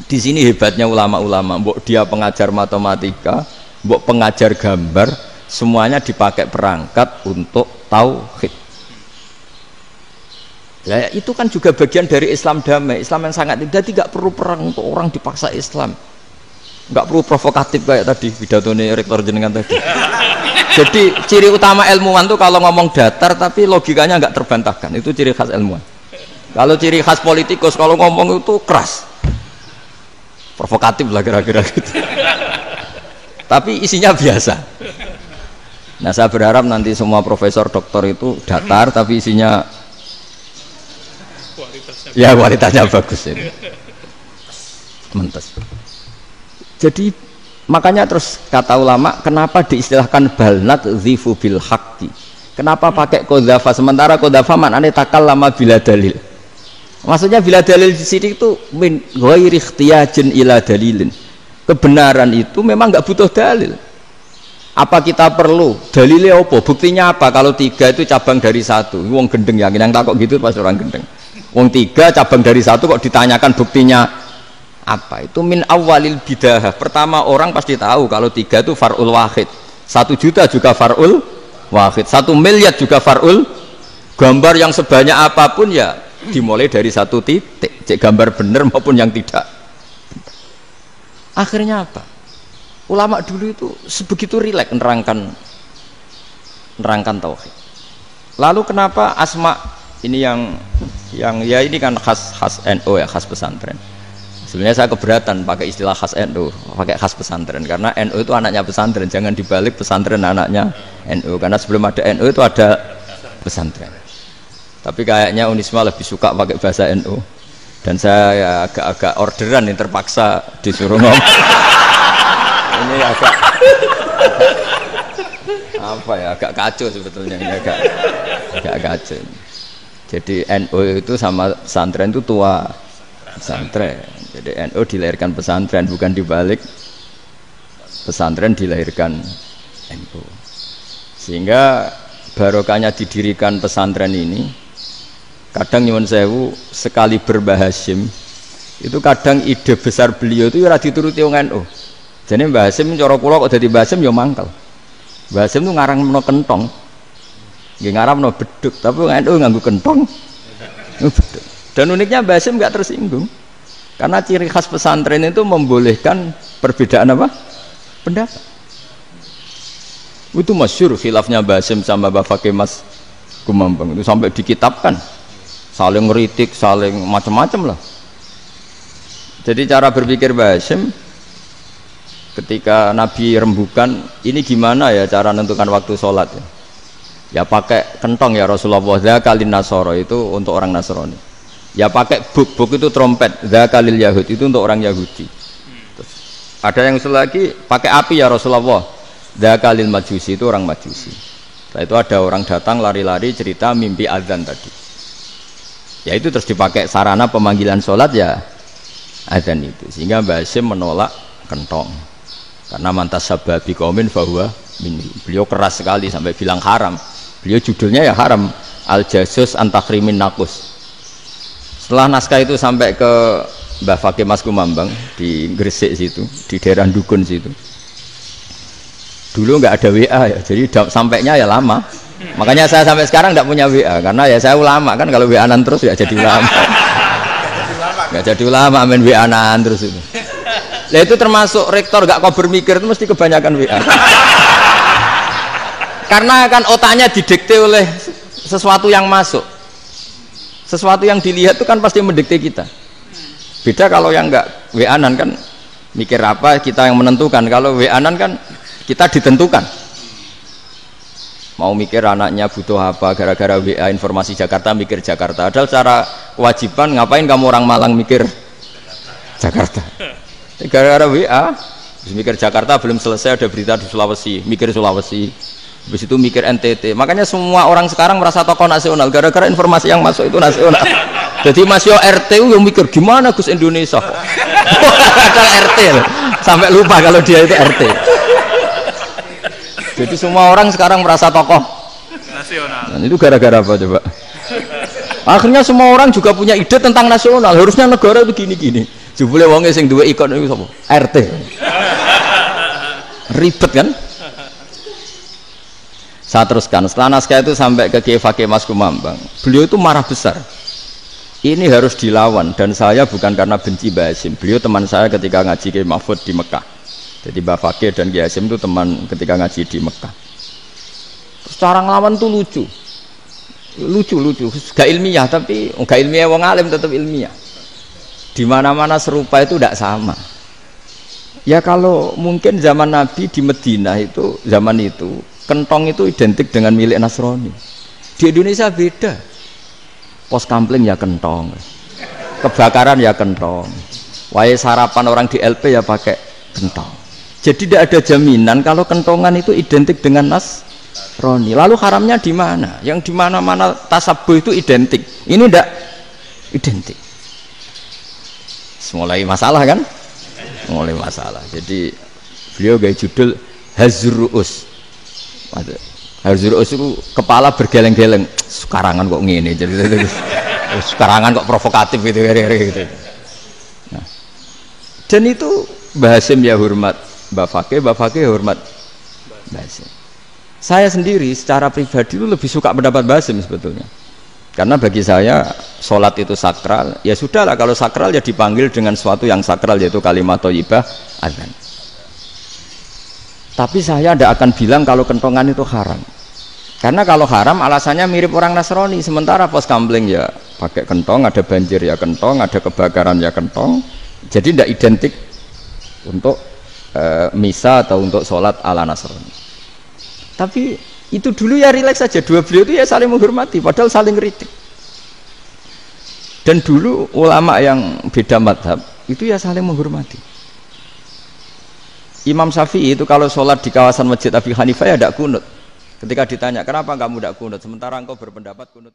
Di sini hebatnya ulama-ulama, mbok dia pengajar matematika, mbok pengajar gambar, semuanya dipakai perangkat untuk tauhid. Ya, itu kan juga bagian dari Islam damai, Islam yang sangat tidak perlu perang untuk orang dipaksa Islam. Nggak perlu provokatif kayak tadi pidatonya rektor jenengan tadi. Jadi ciri utama ilmuwan tuh kalau ngomong datar tapi logikanya nggak terbantahkan, itu ciri khas ilmuwan. Kalau ciri khas politikus kalau ngomong itu keras, provokatif lah kira-kira gitu. Tapi isinya biasa. Nah saya berharap nanti semua profesor doktor itu datar tapi isinya kualitasnya bagus ini. Mentes. Jadi makanya terus kata ulama, kenapa diistilahkan balnat zifu bil haqqi? Kenapa pakai qadzafa sementara qadzafa maknanya takallama bila dalil? Maksudnya bila dalil di sini itu min ghairi ikhtiyajin ila dalilin. Kebenaran itu memang nggak butuh dalil. Apa kita perlu dalilnya apa? Buktinya apa? Kalau 3 itu cabang dari 1. Wong gendeng yang takut gitu pas orang gendeng. Wong 3 cabang dari 1 kok ditanyakan buktinya apa? Itu min awalil bidah. Pertama orang pasti tahu kalau 3 itu far'ul wahid, 1 juta juga far'ul wahid, 1 miliar juga far'ul. Gambar yang sebanyak apapun ya dimulai dari 1 titik, cek gambar bener maupun yang tidak. Akhirnya apa? Ulama dulu itu sebegitu rileks nerangkan tauhid. Lalu kenapa asma ini yang ya ini kan khas NU ya, khas pesantren. Sebenarnya saya keberatan pakai istilah khas NU, pakai khas pesantren karena NU itu anaknya pesantren, jangan dibalik pesantren anaknya NU karena sebelum ada NU itu ada pesantren. Tapi kayaknya Unisma lebih suka pakai bahasa NU dan saya ya agak orderan yang terpaksa disuruh ngomong. Ini agak apa ya, agak kacau sebetulnya ini agak kacau. Jadi NU itu sama pesantren itu tua pesantren. Jadi NU dilahirkan pesantren, bukan dibalik pesantren dilahirkan NU. Sehingga barokahnya didirikan pesantren ini, kadang nyuwun sewu sekali berbahashim itu kadang ide besar beliau itu ora dituruti wong NU. Jadi Mbah Hasim cara kula kok dadi Mbah Hasim ya mangkel. Mbah Hasim itu ngarang meno kentong. Nggih ngarang meno beduk, tapi wong NU nganggo kentong. Beduk. Dan uniknya Mbah Hasim enggak tersinggung. Karena ciri khas pesantren itu membolehkan perbedaan apa? Pendapat. Itu masyhur khilafnya Mbah Hasim sama Mbah Fakih Mas Kumambang itu sampai dikitabkan. Saling ngeritik, saling macam-macam lah. Jadi cara berpikir Mbah Hasim ketika Nabi rembukan, ini gimana ya cara menentukan waktu sholat ya? Ya pakai kentong ya Rasulullah, dzakalin nasoro itu untuk orang Nasrani. Ya pakai buk itu trompet, dzakalil Yahud itu untuk orang Yahudi. Terus, ada yang usul lagi pakai api ya Rasulullah, dzakalil Majusi itu orang Majusi. Setelah itu ada orang datang lari-lari cerita mimpi azan tadi. Ya itu terus dipakai sarana pemanggilan sholat ya azan itu. Sehingga Mbah Hasim menolak kentong. Karena mantas sababi qaumin fahuwa minni. Beliau keras sekali sampai bilang haram. Beliau judulnya ya haram, al-jasus antakhrimin nakus. Setelah naskah itu sampai ke Mbah Fakih Mas Kumambang di Gresik situ, di daerah Dukun situ. Dulu nggak ada WA ya, jadi sampainya ya lama. Makanya saya sampai sekarang nggak punya WA karena ya saya ulama kan, kalau WA-an terus ya jadi ulama. Nggak jadi ulama main WA-an terus itu. Lah itu termasuk rektor gak kau bermikir itu mesti kebanyakan WA. Karena kan otaknya didikte oleh sesuatu yang masuk. Sesuatu yang dilihat itu kan pasti mendikte kita. Beda kalau yang enggak WA-an kan mikir apa kita yang menentukan. Kalau WA-an kan kita ditentukan. Mau mikir anaknya butuh apa gara-gara WA informasi Jakarta mikir Jakarta. Padahal secara kewajiban ngapain kamu orang Malang mikir Jakarta? Gara-gara WA, mikir Jakarta belum selesai ada berita di Sulawesi, mikir Sulawesi, habis itu mikir NTT. Makanya semua orang sekarang merasa tokoh nasional gara-gara informasi yang masuk itu nasional. Jadi Masio RT yang mikir gimana Gus Indonesia kok? Ada RT loh. Sampai lupa kalau dia itu RT. Jadi semua orang sekarang merasa tokoh nasional. Dan itu gara-gara apa coba? Akhirnya semua orang juga punya ide tentang nasional. Harusnya negara itu gini-gini. Jebule wonge sing duwe ikon iku sapa? RT. Ribet kan? Saya teruskan, setelah naskah itu sampai ke Kiai Fakih Mas Kumambang, beliau itu marah besar. Ini harus dilawan, dan saya bukan karena benci Mbah Hasyim. Beliau teman saya ketika ngaji Kiai Mahfud di Mekah. Jadi Mbah Fakih dan Kiai Hasyim itu teman ketika ngaji di Mekah. Terus cara ngelawan tuh lucu, gak ilmiah, tapi gak ilmiah wong alim tetap ilmiah. Di mana-mana serupa itu tidak sama. Ya kalau mungkin zaman Nabi di Madinah itu, zaman itu kentong itu identik dengan milik Nasrani. Di Indonesia beda. Pos kampling ya kentong, kebakaran ya kentong, wae sarapan orang di LP ya pakai kentong. Jadi tidak ada jaminan kalau kentongan itu identik dengan Nasrani. Lalu haramnya di mana? Yang di mana-mana tasabuh itu identik. Ini tidak identik. Mulai masalah kan? Mulai masalah. Jadi beliau gaya judul Hazruus. Hazruus itu kepala bergeleng-geleng. Sekarangan kok ngene. Jadi sekarangan kok provokatif gitu. Nah, dan itu Mbah Hasyim ya hormat Mbah Fakih hormat Mbah Hasyim. Saya sendiri secara pribadi itu lebih suka pendapat Mbah Hasyim sebetulnya. Karena bagi saya sholat itu sakral, ya sudahlah kalau sakral ya dipanggil dengan sesuatu yang sakral yaitu kalimat thayyibah azan. Tapi saya tidak akan bilang kalau kentongan itu haram. Karena kalau haram alasannya mirip orang Nasrani, sementara pos kampling ya pakai kentong, ada banjir ya kentong, ada kebakaran ya kentong. Jadi tidak identik untuk misa atau untuk sholat ala Nasrani. Tapi itu dulu ya rileks saja, dua beliau itu ya saling menghormati, padahal saling kritik. Dan dulu ulama yang beda madhab itu ya saling menghormati. Imam Syafi'i itu kalau sholat di kawasan Masjid Abi Hanifah ya tidak kunut. Ketika ditanya kenapa kamu tidak kunut, sementara engkau berpendapat kunut